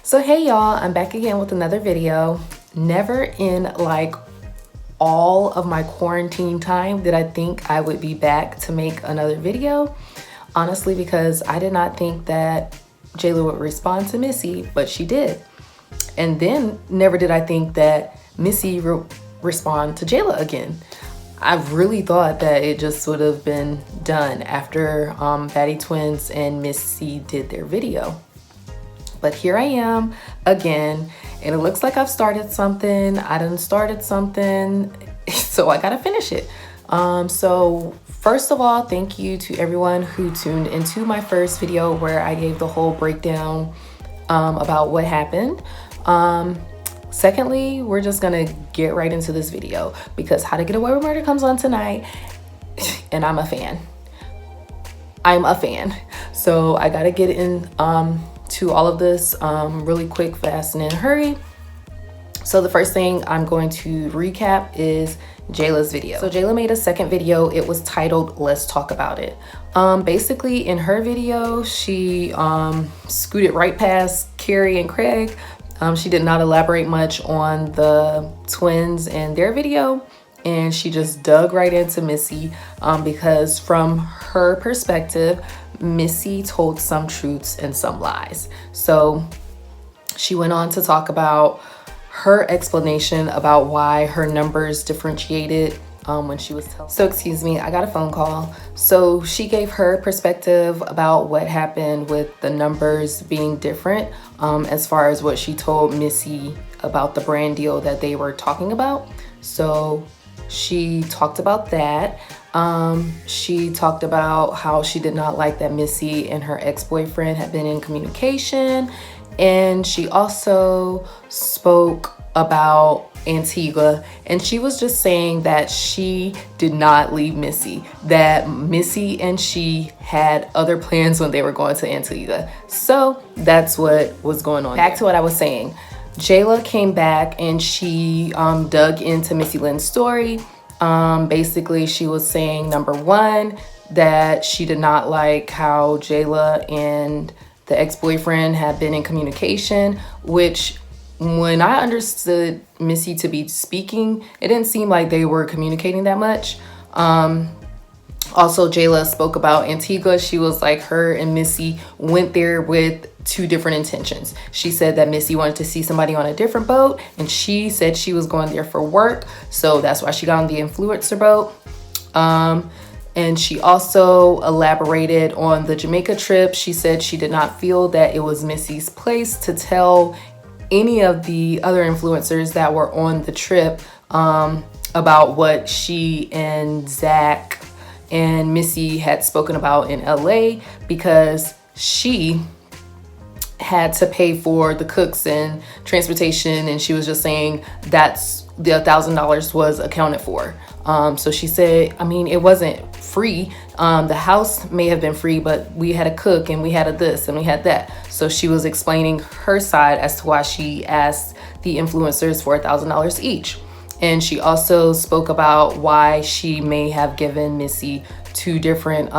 So hey y'all, I'm back again with another video. Never in like all of my quarantine time did I think I would be back to make another video. Honestly, because I did not think that Jayla would respond to Missy, but she did. And then never did I think that Missy would respond to Jayla again. I really thought that it just would have been done after Batty Twins and Missy did their video. But here I am again, and it looks like I've started something. I done started something, so I gotta finish it. So first of all, thank you to everyone who tuned into my first video where I gave the whole breakdown about what happened. Secondly, we're just gonna get right into this video because How to Get Away with Murder comes on tonight, and I'm a fan. I'm a fan. So I gotta get in to all of this really quick, fast, and in a hurry. So the first thing I'm going to recap is Jayla's video. So Jayla made a second video. It was titled Let's Talk About It. Basically in her video, she scooted right past Carrie and Craig. She did not elaborate much on the twins and their video, and she just dug right into Missy because from her perspective, Missy told some truths and some lies. So she went on to talk about her explanation about why her numbers differentiated when she was telling. So excuse me, I got a phone call. So she gave her perspective about what happened with the numbers being different as far as what she told Missy about the brand deal that they were talking about. So she talked about that. She talked about how she did not like that Missy and her ex-boyfriend had been in communication. And she also spoke about Antigua, and she was just saying that she did not leave Missy, that Missy and she had other plans when they were going to Antigua. So that's what was going on. Back to what I was saying. Jayla came back and she dug into Missy Lynn's story. Basically, she was saying, number one, that she did not like how Jayla and the ex-boyfriend had been in communication, which when I understood Missy to be speaking, it didn't seem like they were communicating that much. Also, Jayla spoke about Antigua. She was like, her and Missy went there with two different intentions. She said that Missy wanted to see somebody on a different boat, and she said she was going there for work. So that's why she got on the influencer boat. And she also elaborated on the Jamaica trip. She said she did not feel that it was Missy's place to tell any of the other influencers that were on the trip about what she and Zack and Missy had spoken about in LA, because she had to pay for the cooks and transportation, and she was just saying that's the $1,000 was accounted for. So she said, I mean, it wasn't free. The house may have been free, but we had a cook and we had a this and we had that. So she was explaining her side as to why she asked the influencers for $1,000 each. And she also spoke about why she may have given Missy two different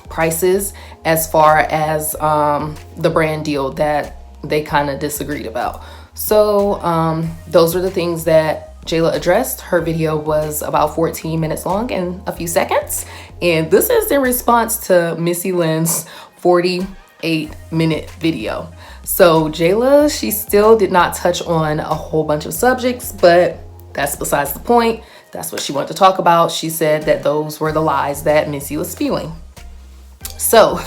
prices as far as the brand deal that they kind of disagreed about. So those were the things that Jayla addressed. Her video was about 14 minutes long and a few seconds. And this is in response to Missy Lynn's 48-minute video. So Jayla, she still did not touch on a whole bunch of subjects, but that's besides the point. That's what she wanted to talk about. She said that those were the lies that Missy was spewing. So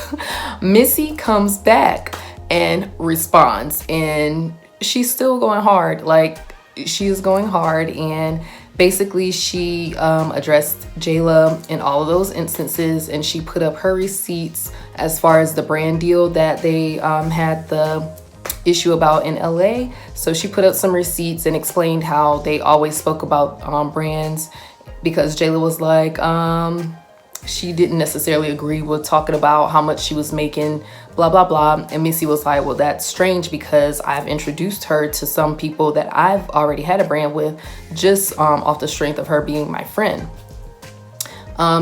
Missy comes back and responds, and she's still going hard. Like, she is going hard, and basically she addressed Jayla in all of those instances, and she put up her receipts as far as the brand deal that they had the issue about in LA. So she put up some receipts and explained how they always spoke about brands, because Jayla was like, she didn't necessarily agree with talking about how much she was making, blah, blah, blah. And Missy was like, well, that's strange because I've introduced her to some people that I've already had a brand with just off the strength of her being my friend.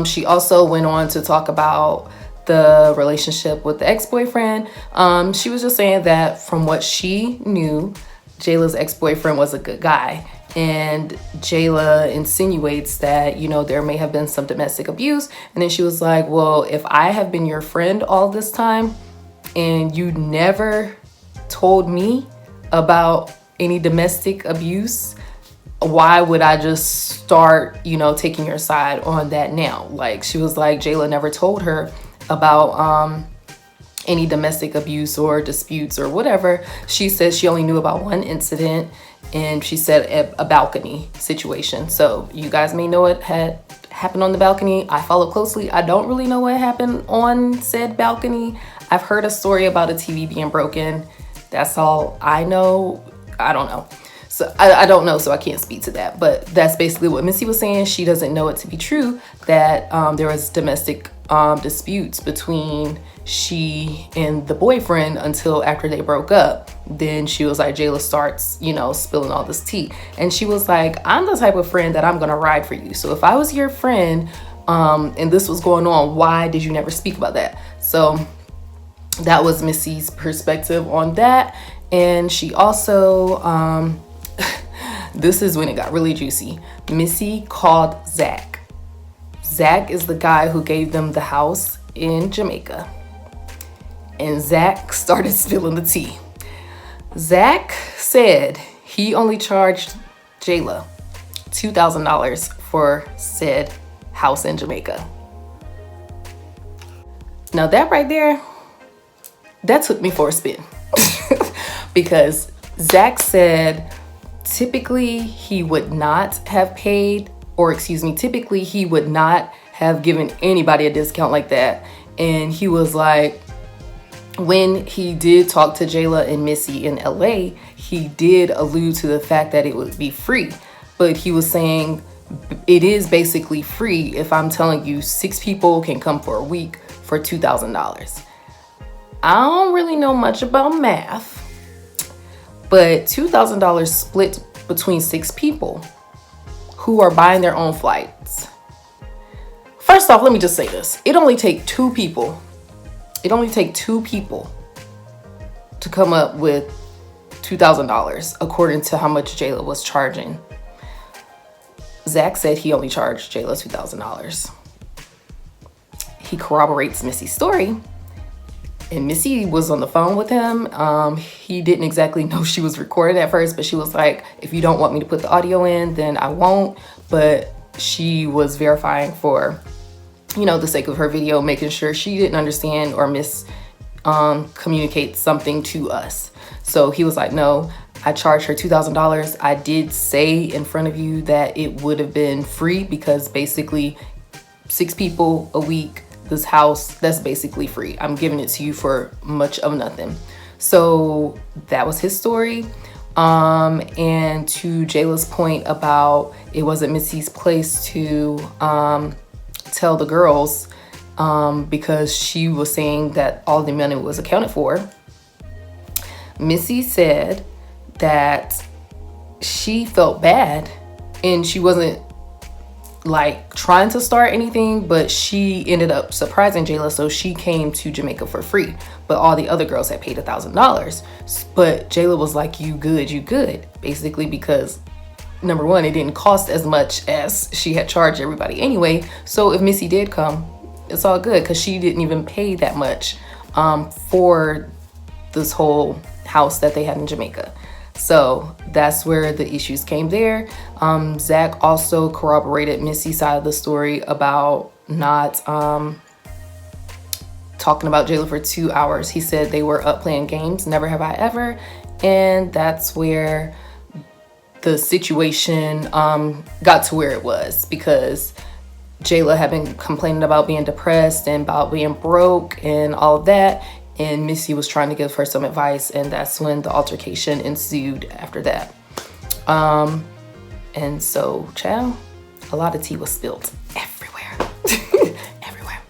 She also went on to talk about the relationship with the ex-boyfriend. She was just saying that from what she knew, Jayla's ex-boyfriend was a good guy. And Jayla insinuates that, you know, there may have been some domestic abuse. And then she was like, well, if I have been your friend all this time and you never told me about any domestic abuse, why would I just start, you know, taking your side on that now? Like, she was like, Jayla never told her about any domestic abuse or disputes or whatever. She said she only knew about one incident, and she said a balcony situation. So you guys may know it had happened on the balcony. I follow closely. I don't really know what happened on said balcony. I've heard a story about a TV being broken. That's all I know. I don't know. So I don't know, so I can't speak to that. But that's basically what Missy was saying. She doesn't know it to be true that there was domestic disputes between she and the boyfriend until after they broke up. Then she was like, Jayla starts, you know, spilling all this tea. And she was like, I'm the type of friend that I'm gonna ride for you. So if I was your friend and this was going on, why did you never speak about that? So that was Missy's perspective on that. And she also, this is when it got really juicy. Missy called Zack. Zack is the guy who gave them the house in Jamaica. And Zack started spilling the tea. Zack said he only charged Jayla $2,000 for said house in Jamaica. Now that right there, that took me for a spin. Because Zack said typically he would not have paid, or excuse me, typically he would not have given anybody a discount like that. And he was like, when he did talk to Jayla and Missy in LA, he did allude to the fact that it would be free. But he was saying it is basically free if I'm telling you 6 people can come for a week for $2,000. I don't really know much about math, but $2,000 split between 6 people who are buying their own flights. First off, let me just say this. It only takes 2 people. It only takes 2 people to come up with $2,000 according to how much Jayla was charging. Zack said he only charged Jayla $2,000. He corroborates Missy's story. And Missy was on the phone with him. He didn't exactly know she was recording at first, but she was like, if you don't want me to put the audio in, then I won't. But she was verifying for, you know, the sake of her video, making sure she didn't understand or communicate something to us. So he was like, no, I charged her $2,000. I did say in front of you that it would have been free because basically 6 people a week, this house, that's basically free. I'm giving it to you for much of nothing. So that was his story. And to Jayla's point about it wasn't Missy's place to tell the girls because she was saying that all the money was accounted for. Missy said that she felt bad and she wasn't like trying to start anything, but she ended up surprising Jayla, so she came to Jamaica for free. But all the other girls had paid $1,000. But Jayla was like, you good, basically, because number one, it didn't cost as much as she had charged everybody anyway. So if Missy did come, it's all good because she didn't even pay that much for this whole house that they had in Jamaica. So that's where the issues came there. Zack also corroborated Missy's side of the story about not talking about Jayla for 2 hours. He said they were up playing games, never have I ever. And that's where the situation got to where it was, because Jayla had been complaining about being depressed and about being broke and all of that. And Missy was trying to give her some advice, and that's when the altercation ensued after that. And so, child, a lot of tea was spilled everywhere. Everywhere.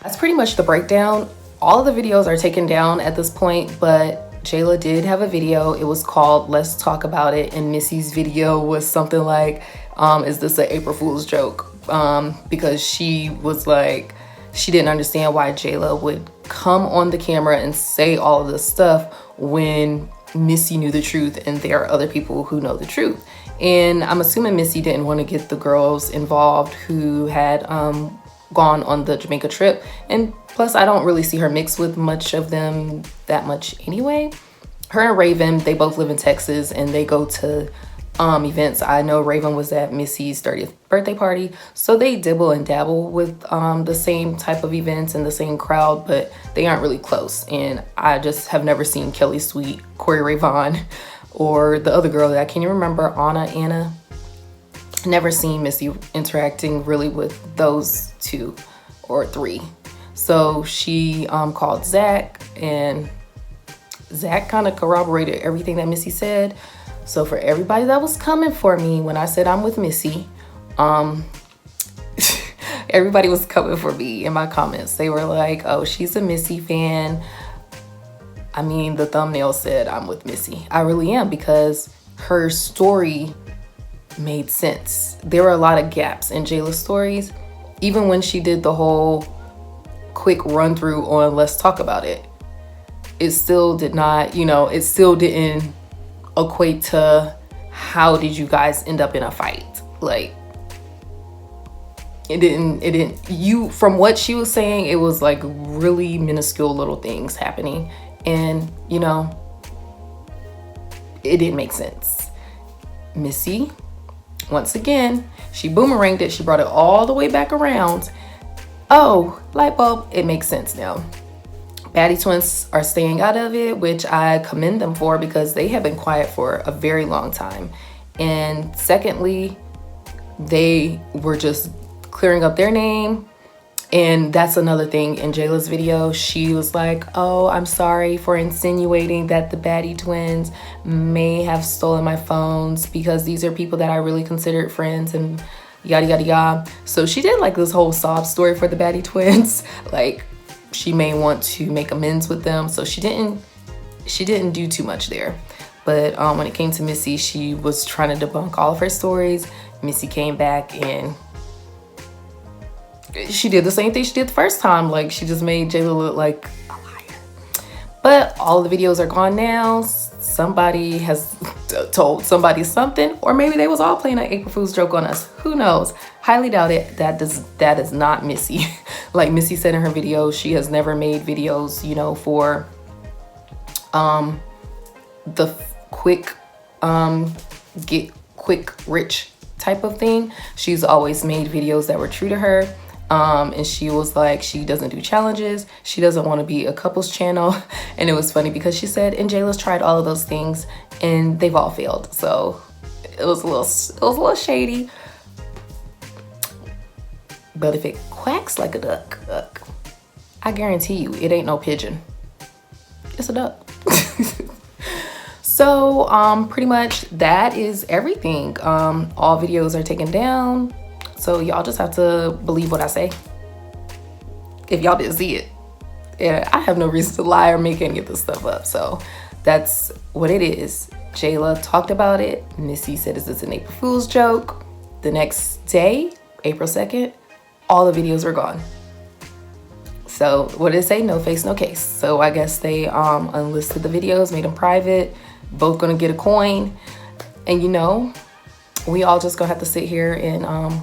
That's pretty much the breakdown. All of the videos are taken down at this point, but Jayla did have a video. It was called Let's Talk About It, and Missy's video was something like, is this an April Fool's joke? Because she was like, she didn't understand why Jayla would come on the camera and say all of this stuff when Missy knew the truth and there are other people who know the truth. And I'm assuming Missy didn't want to get the girls involved who had gone on the Jamaica trip. And plus, I don't really see her mix with much of them that much anyway. Her and Raven, they both live in Texas and they go to events. I know Raven was at Missy's 30th birthday party, so they dibble and dabble with the same type of events and the same crowd, but they aren't really close. And I just have never seen Kelly Sweet, Corey Ray Vaughn, or the other girl that I can't even remember, Anna. Never seen Missy interacting really with those two or three. So she called Zack, and Zack kind of corroborated everything that Missy said. So for everybody that was coming for me when I said I'm with Missy, everybody was coming for me in my comments. They were like, oh, she's a Missy fan. I mean, the thumbnail said I'm with Missy. I really am, because her story made sense. There were a lot of gaps in Jayla's stories. Even when she did the whole quick run through on Let's Talk About It, it still did not, it still didn't equate to how did you guys end up in a fight. Like, it didn't, from what she was saying, it was like really minuscule little things happening. And, it didn't make sense. Missy, once again, she boomeranged it. She brought it all the way back around. Oh, light bulb, it makes sense now. Baddie twins are staying out of it, which I commend them for, because they have been quiet for a very long time. And secondly, they were just clearing up their name. And that's another thing in Jayla's video. She was like, oh, I'm sorry for insinuating that the Baddie twins may have stolen my phones, because these are people that I really considered friends and yada, yada, yada. So she did like this whole sob story for the Baddie twins. Like, she may want to make amends with them. So she didn't do too much there. But when it came to Missy, she was trying to debunk all of her stories. Missy came back and she did the same thing she did the first time. Like, she just made Jayla look like a liar. But all the videos are gone now. Somebody has told somebody something, or maybe they was all playing an April Fool's joke on us. Who knows? Highly doubt it. That is not Missy. Like Missy said in her video, she has never made videos, for the quick get quick rich type of thing. She's always made videos that were true to her. And she was like, she doesn't do challenges. She doesn't want to be a couples channel. And it was funny because she said, and Jayla's tried all of those things and they've all failed. So it was a little shady. But if it quacks like a duck, I guarantee you it ain't no pigeon. It's a duck. So pretty much that is everything. All videos are taken down. So y'all just have to believe what I say. If y'all didn't see it. Yeah, I have no reason to lie or make any of this stuff up. So that's what it is. Jayla talked about it. Missy said, is this an April Fool's joke? The next day, April 2nd, all the videos were gone. So what did it say? No face, no case. So I guess they unlisted the videos, made them private. Both gonna get a coin. And we all just gonna have to sit here and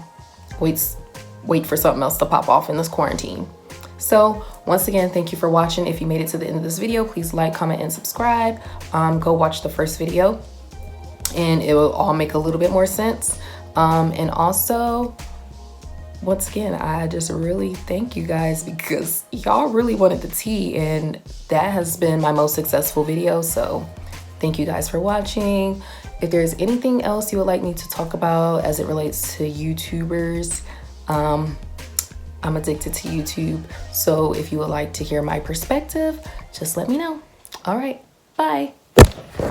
wait for something else to pop off in this quarantine. So once again, thank you for watching. If you made it to the end of this video, please like, comment, and subscribe. Go watch the first video and it will all make a little bit more sense. And also, once again, I just really thank you guys because y'all really wanted the tea and that has been my most successful video. So thank you guys for watching. If there's anything else you would like me to talk about as it relates to YouTubers, I'm addicted to YouTube. So if you would like to hear my perspective, just let me know. All right, bye.